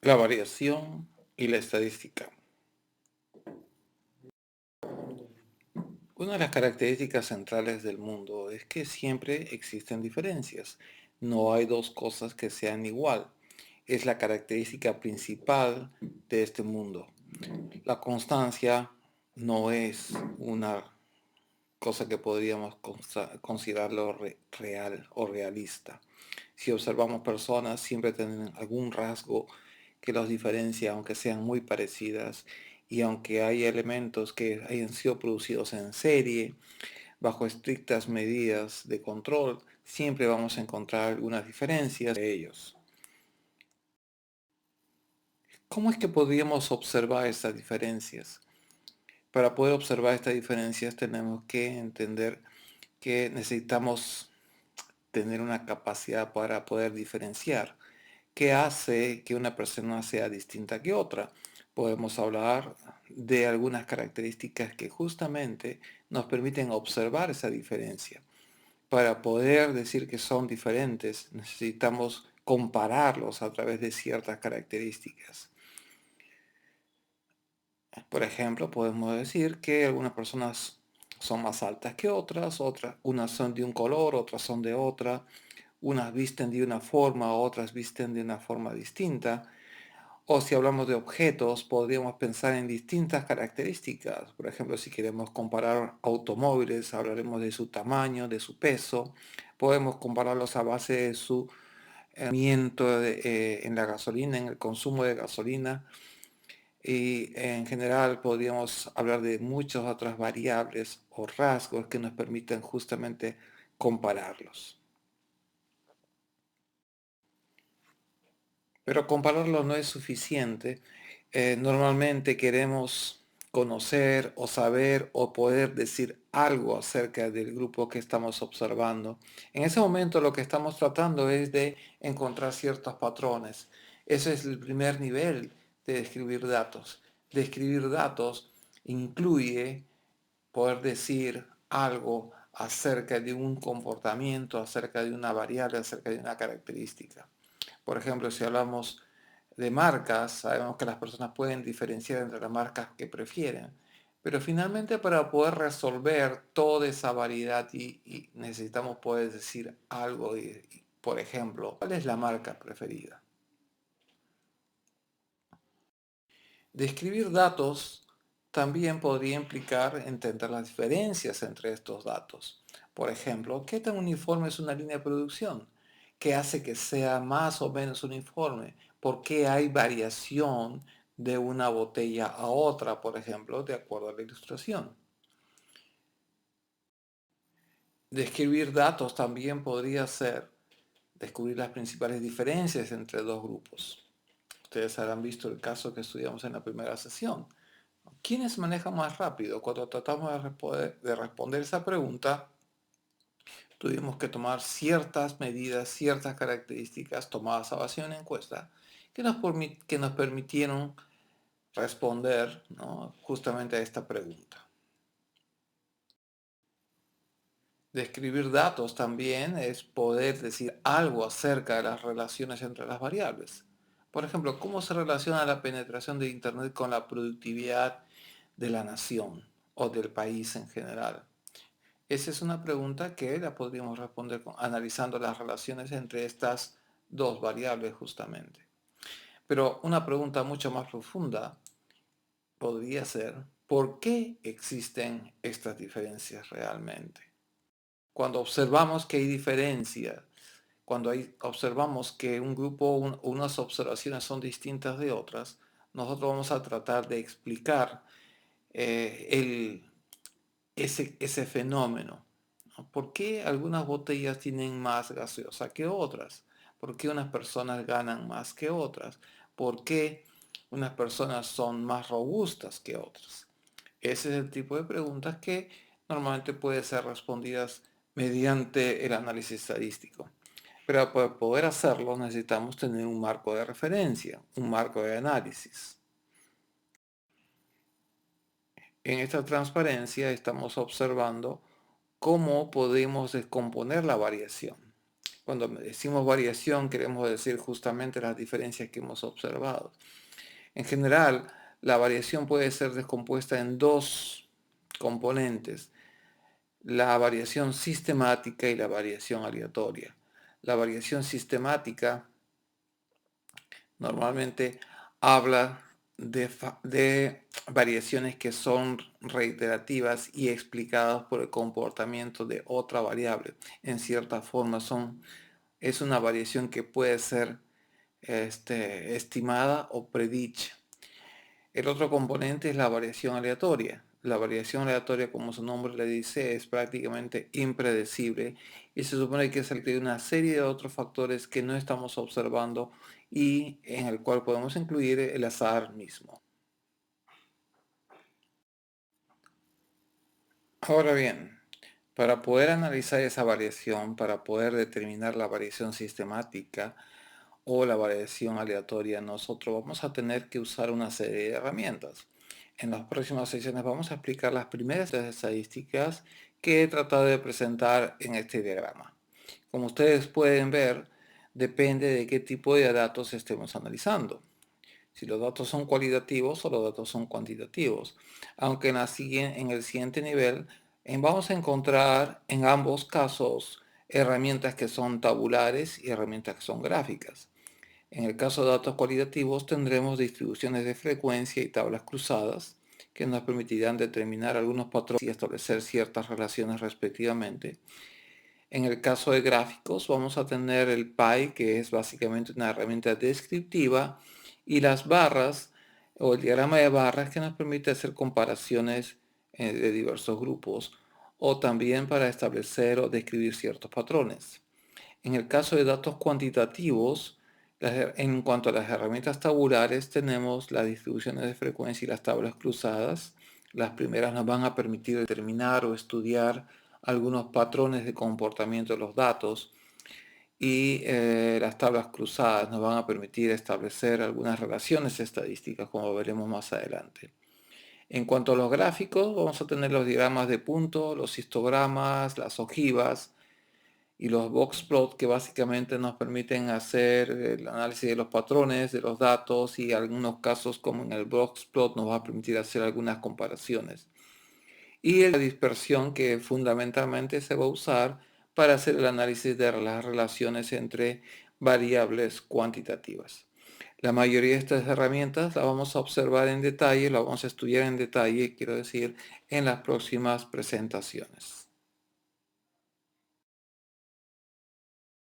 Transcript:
La variación y la estadística. Una de las características centrales del mundo es que siempre existen diferencias. No hay dos cosas que sean igual. Es la característica principal de este mundo. La constancia no es una cosa que podríamos considerarlo real o realista. Si observamos personas, siempre tienen algún rasgo que los diferencia, aunque sean muy parecidas, y aunque hay elementos que hayan sido producidos en serie, bajo estrictas medidas de control, siempre vamos a encontrar algunas diferencias de ellos. ¿Cómo es que podríamos observar estas diferencias? Para poder observar estas diferencias tenemos que entender que necesitamos tener una capacidad para poder diferenciar. ¿Qué hace que una persona sea distinta que otra? Podemos hablar de algunas características que justamente nos permiten observar esa diferencia. Para poder decir que son diferentes, necesitamos compararlos a través de ciertas características. Por ejemplo, podemos decir que algunas personas son más altas que otras, unas son de un color, otras son de otra, unas visten de una forma, otras visten de una forma distinta. O si hablamos de objetos, podríamos pensar en distintas características. Por ejemplo, si queremos comparar automóviles, hablaremos de su tamaño, de su peso. Podemos compararlos a base de su rendimiento en la gasolina, en el consumo de gasolina. Y en general podríamos hablar de muchas otras variables o rasgos que nos permiten justamente compararlos. Pero compararlo no es suficiente. Normalmente queremos conocer o saber o poder decir algo acerca del grupo que estamos observando. En ese momento lo que estamos tratando es de encontrar ciertos patrones. Ese es el primer nivel de describir datos. Describir datos incluye poder decir algo acerca de un comportamiento, acerca de una variable, acerca de una característica. Por ejemplo, si hablamos de marcas, sabemos que las personas pueden diferenciar entre las marcas que prefieren, pero finalmente para poder resolver toda esa variedad y necesitamos poder decir algo, por ejemplo, ¿cuál es la marca preferida? Describir datos también podría implicar entender las diferencias entre estos datos. Por ejemplo, ¿qué tan uniforme es una línea de producción? ¿Qué hace que sea más o menos uniforme? ¿Por qué hay variación de una botella a otra, por ejemplo, de acuerdo a la ilustración? Describir datos también podría ser descubrir las principales diferencias entre dos grupos. Ustedes habrán visto el caso que estudiamos en la primera sesión. ¿Quiénes manejan más rápido? Cuando tratamos de responder esa pregunta, tuvimos que tomar ciertas medidas, ciertas características tomadas a base de una encuesta que nos permitieron responder, ¿no?, justamente a esta pregunta. Describir datos también es poder decir algo acerca de las relaciones entre las variables. Por ejemplo, ¿cómo se relaciona la penetración de Internet con la productividad de la nación o del país en general? Esa es una pregunta que la podríamos responder analizando las relaciones entre estas dos variables justamente. Pero una pregunta mucho más profunda podría ser, ¿por qué existen estas diferencias realmente? Cuando observamos que hay diferencias, cuando observamos que un grupo, unas observaciones son distintas de otras, nosotros vamos a tratar de explicar ese fenómeno, ¿no? ¿Por qué algunas botellas tienen más gaseosa que otras? ¿Por qué unas personas ganan más que otras? ¿Por qué unas personas son más robustas que otras? Ese es el tipo de preguntas que normalmente pueden ser respondidas mediante el análisis estadístico. Pero para poder hacerlo necesitamos tener un marco de referencia, un marco de análisis. En esta transparencia estamos observando cómo podemos descomponer la variación. Cuando decimos variación, queremos decir justamente las diferencias que hemos observado. En general, la variación puede ser descompuesta en dos componentes: la variación sistemática y la variación aleatoria. La variación sistemática normalmente habla de variaciones que son reiterativas y explicadas por el comportamiento de otra variable. En cierta forma es una variación que puede ser estimada o predicha. El otro componente es la variación aleatoria. La variación aleatoria, como su nombre le dice, es prácticamente impredecible y se supone que es el que de una serie de otros factores que no estamos observando y en el cual podemos incluir el azar mismo. Ahora bien, para poder analizar esa variación, para poder determinar la variación sistemática o la variación aleatoria, nosotros vamos a tener que usar una serie de herramientas. En las próximas sesiones vamos a explicar las primeras estadísticas que he tratado de presentar en este diagrama. Como ustedes pueden ver, depende de qué tipo de datos estemos analizando. Si los datos son cualitativos o los datos son cuantitativos. Aunque en el siguiente nivel vamos a encontrar en ambos casos herramientas que son tabulares y herramientas que son gráficas. En el caso de datos cualitativos tendremos distribuciones de frecuencia y tablas cruzadas que nos permitirán determinar algunos patrones y establecer ciertas relaciones respectivamente. En el caso de gráficos vamos a tener el pie, que es básicamente una herramienta descriptiva, y las barras o el diagrama de barras, que nos permite hacer comparaciones de diversos grupos o también para establecer o describir ciertos patrones. En el caso de datos cuantitativos, en cuanto a las herramientas tabulares, tenemos las distribuciones de frecuencia y las tablas cruzadas. Las primeras nos van a permitir determinar o estudiar algunos patrones de comportamiento de los datos y las tablas cruzadas nos van a permitir establecer algunas relaciones estadísticas, como veremos más adelante. En cuanto a los gráficos, vamos a tener los diagramas de punto, los histogramas, las ojivas y los boxplot, que básicamente nos permiten hacer el análisis de los patrones de los datos, y en algunos casos, como en el boxplot, nos va a permitir hacer algunas comparaciones. Y la dispersión, que fundamentalmente se va a usar para hacer el análisis de las relaciones entre variables cuantitativas. La mayoría de estas herramientas las vamos a observar en detalle, las vamos a estudiar en detalle, quiero decir, en las próximas presentaciones.